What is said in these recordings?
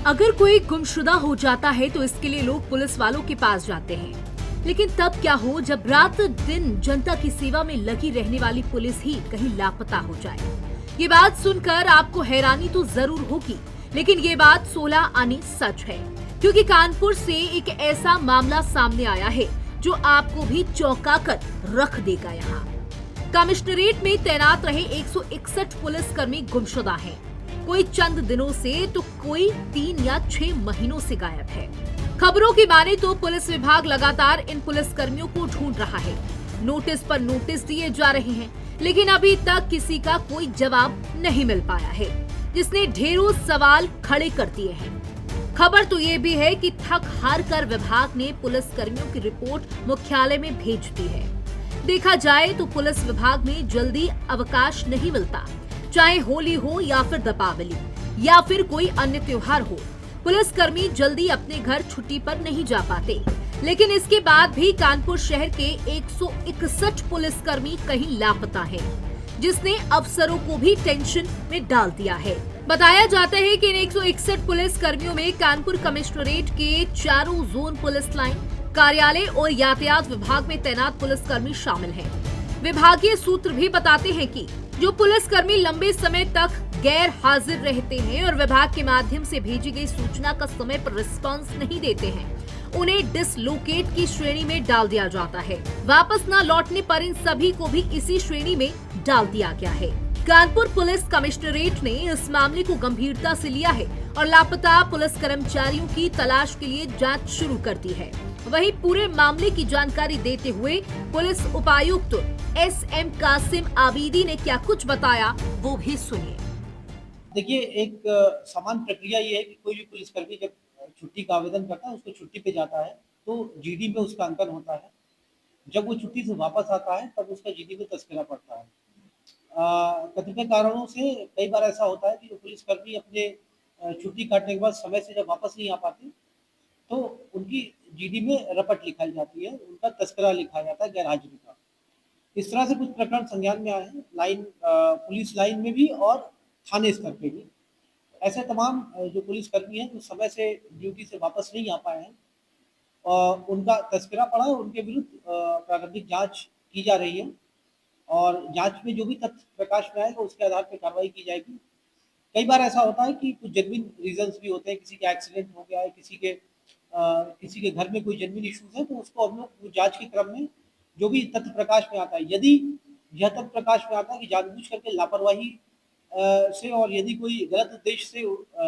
अगर कोई गुमशुदा हो जाता है तो इसके लिए लोग पुलिस वालों के पास जाते हैं। लेकिन तब क्या हो जब रात दिन जनता की सेवा में लगी रहने वाली पुलिस ही कहीं लापता हो जाए। ये बात सुनकर आपको हैरानी तो जरूर होगी, लेकिन ये बात 16 आने सच है, क्योंकि कानपुर से एक ऐसा मामला सामने आया है जो आपको भी चौंका कर रख देगा। यहाँ कमिश्नरेट में तैनात रहे 161 पुलिसकर्मी गुमशुदा हैं। कोई चंद दिनों से तो कोई 3 या 6 महीनों से गायब है। खबरों की माने तो पुलिस विभाग लगातार इन पुलिसकर्मियों को ढूंढ रहा है। नोटिस पर नोटिस दिए जा रहे हैं, लेकिन अभी तक किसी का कोई जवाब नहीं मिल पाया है, जिसने ढेरों सवाल खड़े कर दिए हैं। खबर तो ये भी है कि थक हार कर विभाग ने पुलिसकर्मियों की रिपोर्ट मुख्यालय में भेज दी है। देखा जाए तो पुलिस विभाग में जल्दी अवकाश नहीं मिलता, चाहे होली हो या फिर दीपावली या फिर कोई अन्य त्योहार हो। पुलिसकर्मी जल्दी अपने घर छुट्टी पर नहीं जा पाते, लेकिन इसके बाद भी कानपुर शहर के 161 पुलिसकर्मी कहीं लापता हैं, जिसने अफसरों को भी टेंशन में डाल दिया है। बताया जाता है कि इन 161 पुलिस कर्मियों में कानपुर कमिश्नरेट के चारों जोन पुलिस लाइन, कार्यालय और यातायात विभाग में तैनात पुलिसकर्मी शामिल हैं। विभागीय सूत्र भी बताते हैं कि जो पुलिसकर्मी लंबे समय तक गैर हाजिर रहते हैं और विभाग के माध्यम से भेजी गई सूचना का समय पर रिस्पांस नहीं देते हैं, उन्हें डिसलोकेट की श्रेणी में डाल दिया जाता है। वापस न लौटने पर इन सभी को भी इसी श्रेणी में डाल दिया गया है। कानपुर पुलिस कमिश्नरेट ने इस मामले को गंभीरता से लिया है और लापता पुलिस कर्मचारियों की तलाश के लिए जांच शुरू कर दी है। वहीं पूरे मामले की जानकारी देते हुए पुलिस उपायुक्त SM कासिम आबिदी ने क्या कुछ बताया, वो भी सुनिए। देखिए, एक सामान्य प्रक्रिया ये है कि कोई भी पुलिसकर्मी जब छुट्टी का आवेदन करता है, उसको छुट्टी पे जाता है तो जीडी में उसका अंकन होता है। जब वो छुट्टी से वापस आता है तब उसका जीडी में तस्करा पड़ता है। कतिपय कारणों से कई बार ऐसा होता है कि जो पुलिसकर्मी अपने छुट्टी काटने के बाद समय से जब वापस नहीं आ पाते तो उनकी जीडी में रपट लिखाई जाती है, उनका तस्करा लिखा जाता है गैर हाजिरी का। इस तरह से कुछ प्रकरण संज्ञान में आए हैं, पुलिस लाइन में भी और थाने स्तर पे भी। ऐसे तमाम जो पुलिसकर्मी हैं जो समय से ड्यूटी से वापस नहीं आ पाए हैं, उनका तस्करा पड़ा है, उनके विरुद्ध प्रारंभिक जांच की जा रही है और जांच में जो भी तथ्य प्रकाश में आएगा उसके आधार पर कार्रवाई की जाएगी। कई बार ऐसा होता है कि कुछ जेन्युइन रीजंस भी होते हैं, किसी का एक्सीडेंट हो गया है, किसी के घर में कोई जेन्युइन इश्यूज है, तो उसको हम लोग जांच के क्रम में जो भी तथ्य प्रकाश में आता है, यदि यह तथ्य प्रकाश में आता है कि जानबूझ करके लापरवाही से और यदि कोई गलत उद्देश्य से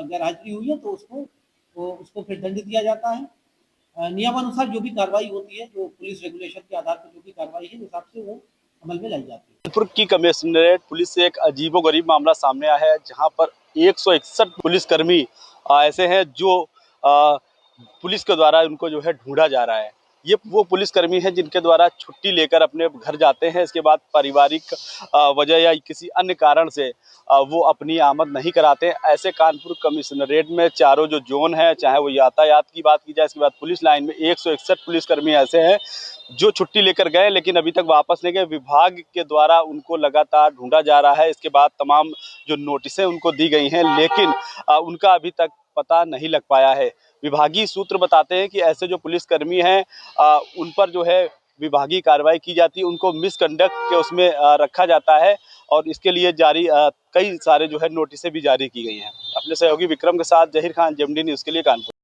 गैरहाजिरी हुई है तो उसको फिर दंड दिया जाता है। नियमानुसार जो भी कार्रवाई होती है, जो पुलिस रेगुलेशन के आधार पर जो भी कार्रवाई है, हिसाब से वो अमल में लाई जाती है। कानपुर की कमिश्नरेट पुलिस से एक अजीबोगरीब मामला सामने आया है, जहां पर 161 पुलिसकर्मी ऐसे हैं जो पुलिस के द्वारा उनको जो है ढूंढा जा रहा है। ये वो पुलिसकर्मी हैं जिनके द्वारा छुट्टी लेकर अपने घर जाते हैं, इसके बाद पारिवारिक वजह या किसी अन्य कारण से वो अपनी आमद नहीं कराते हैं। ऐसे कानपुर कमिश्नरेट में चारों जो जोन है, चाहे वो यातायात की बात की जाए, इसके बाद पुलिस लाइन में 161 पुलिसकर्मी ऐसे हैं जो छुट्टी लेकर गए लेकिन अभी तक वापस नहीं गए। विभाग के द्वारा उनको लगातार ढूंढा जा रहा है। इसके बाद तमाम जो नोटिसें उनको दी गई हैं, लेकिन उनका अभी तक पता नहीं लग पाया है। विभागीय सूत्र बताते हैं कि ऐसे जो पुलिसकर्मी हैं उन पर जो है विभागीय कार्रवाई की जाती है, उनको मिसकंडक्ट के उसमें रखा जाता है और इसके लिए जारी कई सारे जो है नोटिसें भी जारी की गई हैं। अपने सहयोगी विक्रम के साथ जहीर खान, जेएमडी न्यूज़ के लिए कानपुर।